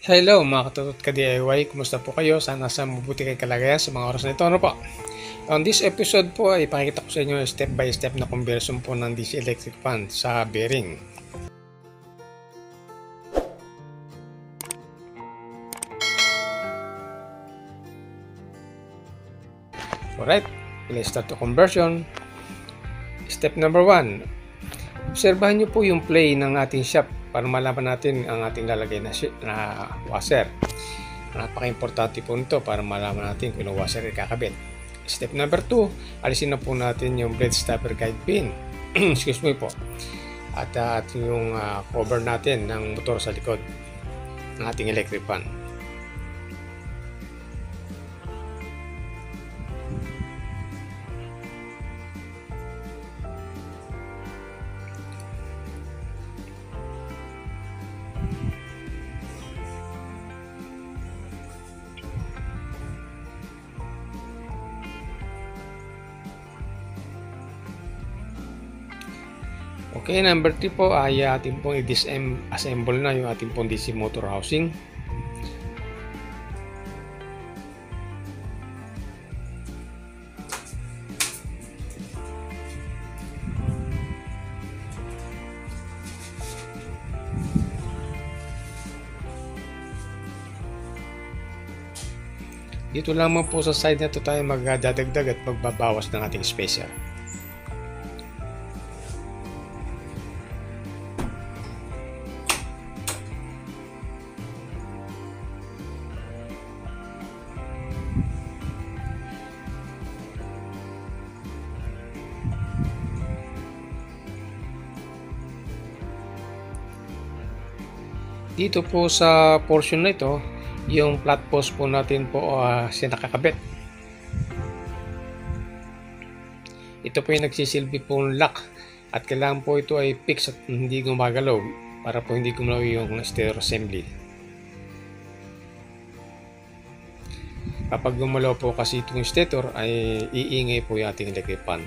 Hello mga katutot ka DIY, kumusta po kayo? Sana sa mabuti kay kalagayan sa mga oras na ito. Ano po? On this episode po ay ipakikita ko sa inyo step by step na conversion po ng DC electric fan sa bearing. Alright, let's start the conversion. Step number 1. Obserbahan nyo po yung play ng ating shaft para malaman natin ang ating lalagay na washer. Napaka-importante po nito para malaman natin kung yung washer ay kakabit. Step number 2, alisin na po natin yung blade stopper guide pin. Excuse me po. At yung cover natin ng motor sa likod ng ating electric fan. Okay, number 3 po ay ating pong i-disassemble na yung ating pong DC motor housing. Dito lamang po sa side na ito tayo magdadagdag at magbabawas ng ating spacer. Dito po sa portion na ito, yung flat post po natin po sinakakabit. Ito po yung nagsisilbi pong lock at kailangan po ito ay fix at hindi gumagalaw para po hindi gumalaw yung stereo assembly. Kapag gumalaw po kasi itong stator ay iingay po yung ating electric fan.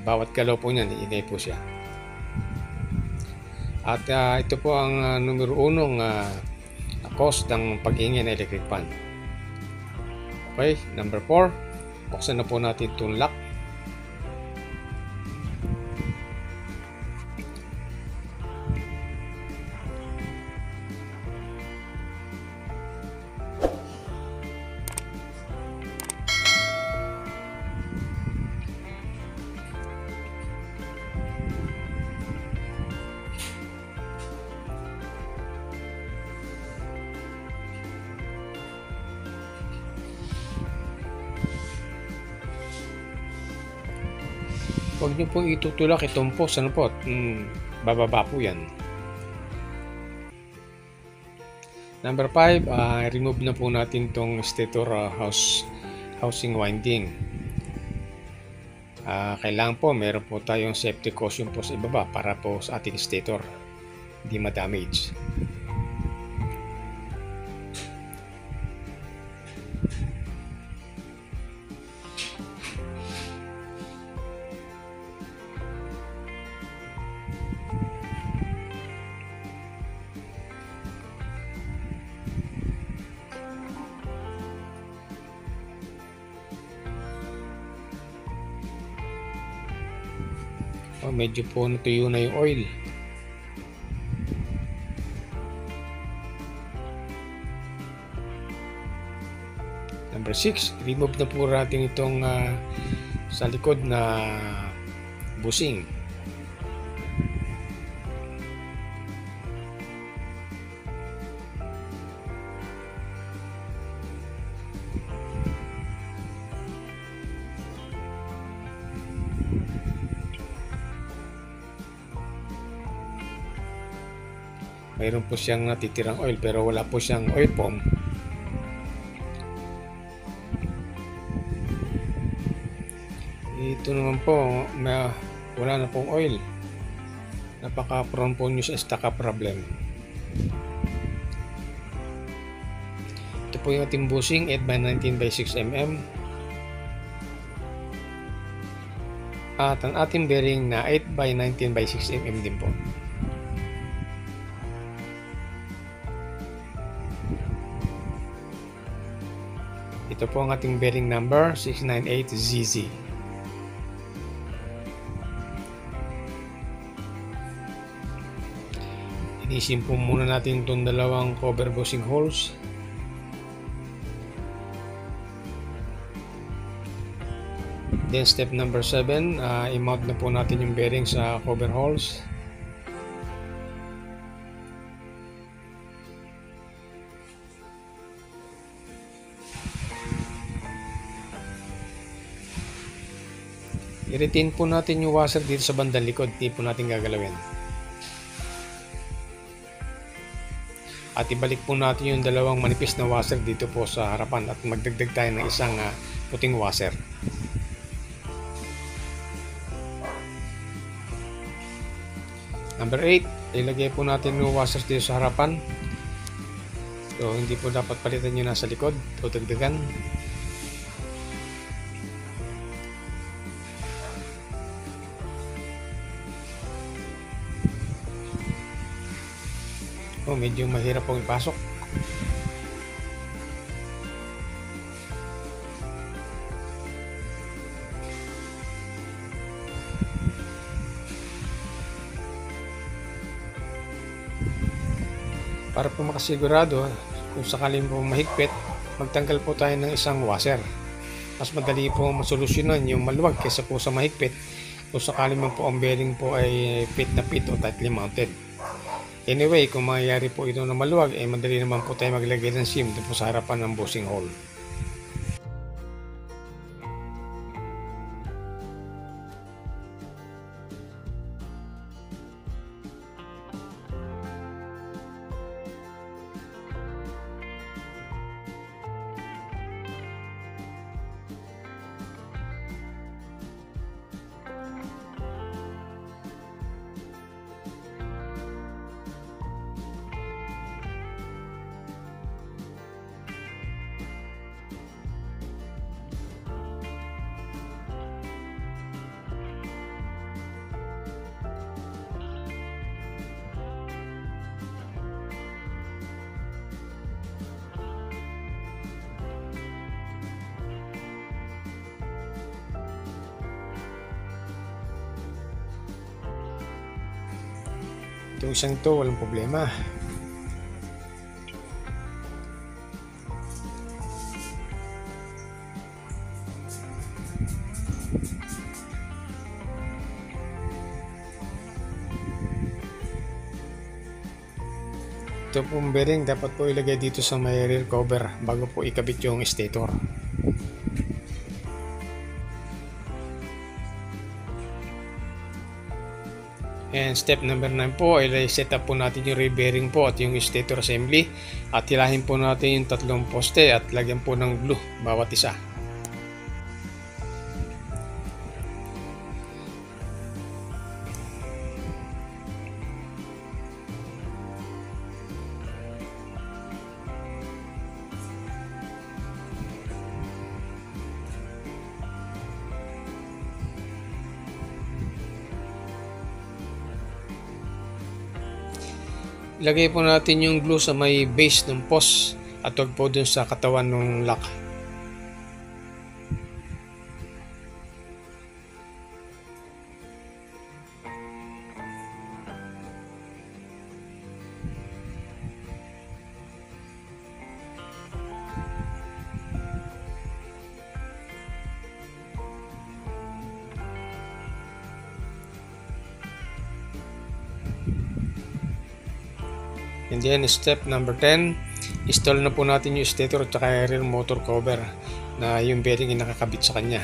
Bawat galaw po niyan, iingay po siya. At ito po ang numero 1 cause ng pag-ingay ng electric fan. Okay, number 4, buksan na po natin itong lock. Huwag nyo pong itutulak itong post, ano po, bababa po yan. Number 5, remove na po natin itong stator housing winding. Kailangan po meron po tayong safety caution po sa ibaba para po sa ating stator hindi ma-damage. Medyo po natuyo na yung oil. Number 6, remove na po natin itong sa likod na busing. Mayroon po siyang natitirang oil pero wala po siyang oil pump. Ito naman po, wala na pong oil. Napaka-prone po nyo sa stock problem. Ito po yung ating bushing 8x19x6mm. At ang ating bearing na 8x19x6mm din po. Ito po ang ating bearing number 698ZZ. Inisin po muna natin itong dalawang cover bushing holes. Then step number 7, i-mount na po natin yung bearing sa cover holes. I-retain po natin yung washer dito sa bandang likod, hindi po natin gagalawin. At ibalik po natin yung dalawang manipis na washer dito po sa harapan at magdagdag tayo ng isang puting washer. Number 8, ilagay po natin yung washers dito sa harapan. So hindi po dapat palitan yung nasa likod o dagdagan. Medyo mahirap pong ipasok. Para po makasigurado, kung sakaling po mahigpit, magtanggal po tayo ng isang washer. Mas madali po masolusyonan yung maluwag kaysa po sa mahigpit kung sakaling man po ang bearing po ay fit na fit o tightly mounted. Anyway, kung mangyayari po ito na maluwag, madali naman po tayo maglagay ng seam dito po sa harapan ng bushing hole. Itong isang ito, walang problema. Ito pong bearing dapat po ilagay dito sa may rear cover bago po ikabit yung stator. And step number 9 po ay set up po natin yung rear bearing po at yung stator assembly at hilahin po natin yung tatlong poste at lagyan po ng glue bawat isa. Ilagay po natin yung glue sa may base ng post at huwag po dun sa katawan ng lock. And then step number 10, install na po natin yung stator at saka rear motor cover na yung bearing yung nakakabit sa kanya.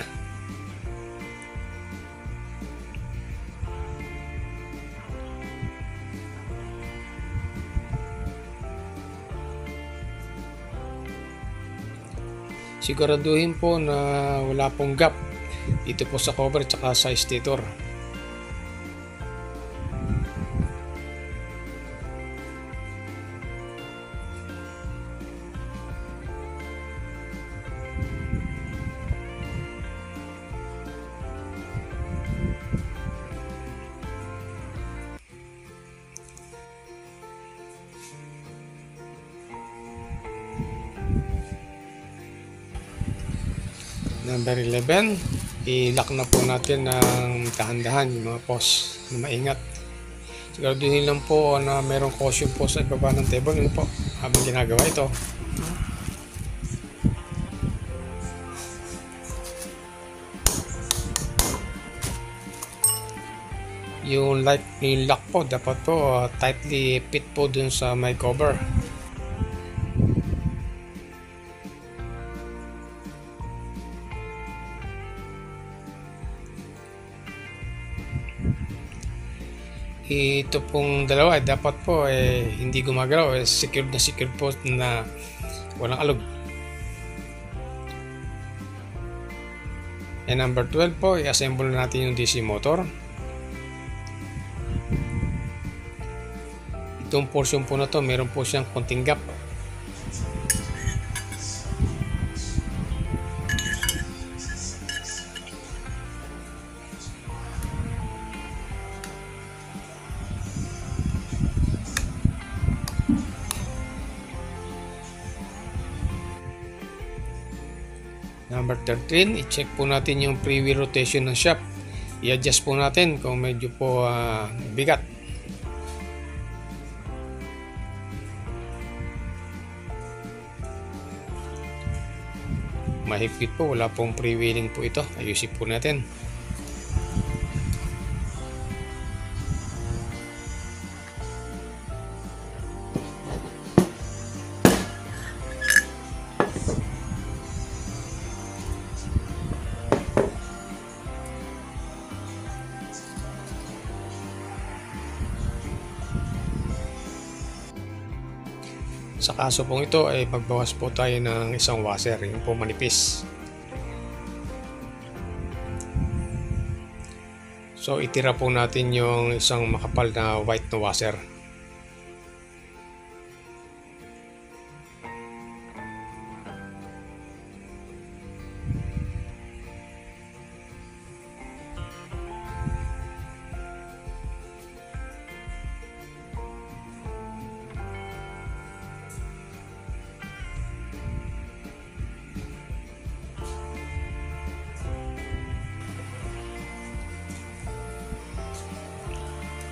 Siguraduhin po na wala pong gap dito po sa cover at saka sa stator. number 11, i-lock na po natin ng dahan-dahan yung mga post na maingat. Siguraduhin lang po na mayroong caution po sa ibaba ng table po habang ginagawa ito. Yung lock po dapat po tightly fit po dun sa may cover. Ito pong dalawa dapat po hindi gumagalaw, secured po na walang alog. And number 12 po, i-assemble natin yung DC motor. Itong portion po na to, meron po siyang konting gap. Number 13, i-check po natin yung freewheel rotation ng shaft. I-adjust po natin kung medyo po bigat. Mahigpit po, wala pong freewheeling po ito. Ayusin po natin. Sa kaso pong ito ay magbawas po tayo ng isang washer, yung po manipis. So itira po natin yung isang makapal na white na washer.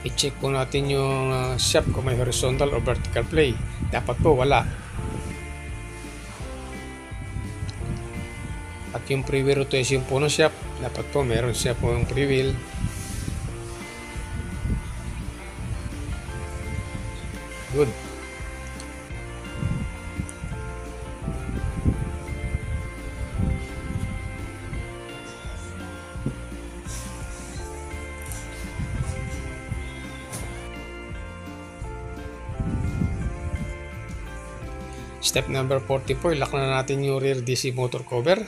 I-check po natin yung shaft kung may horizontal o vertical play. Dapat po wala. At yung freewheel rotation po ng shaft, dapat po meron siya po yung freewheel. Good. Step number 44, lock na natin yung rear DC motor cover.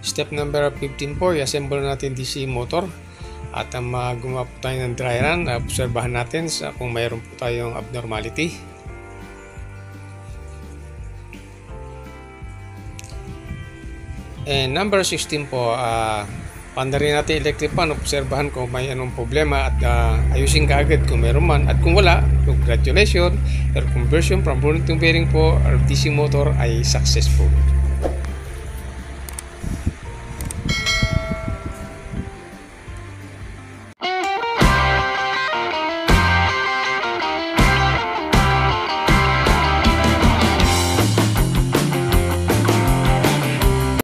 Step number 15 po, i-assemble natin DC motor. At gumawa po tayo ng dry run, obserbahan natin kung mayroon po tayong abnormality. And number 16 po, pandarin natin electric fan, obserbahan kung may anong problema at ayusin kaagad kung mayroon man. At kung wala, congratulations, your conversion from burning to bearing po or DC motor ay successful.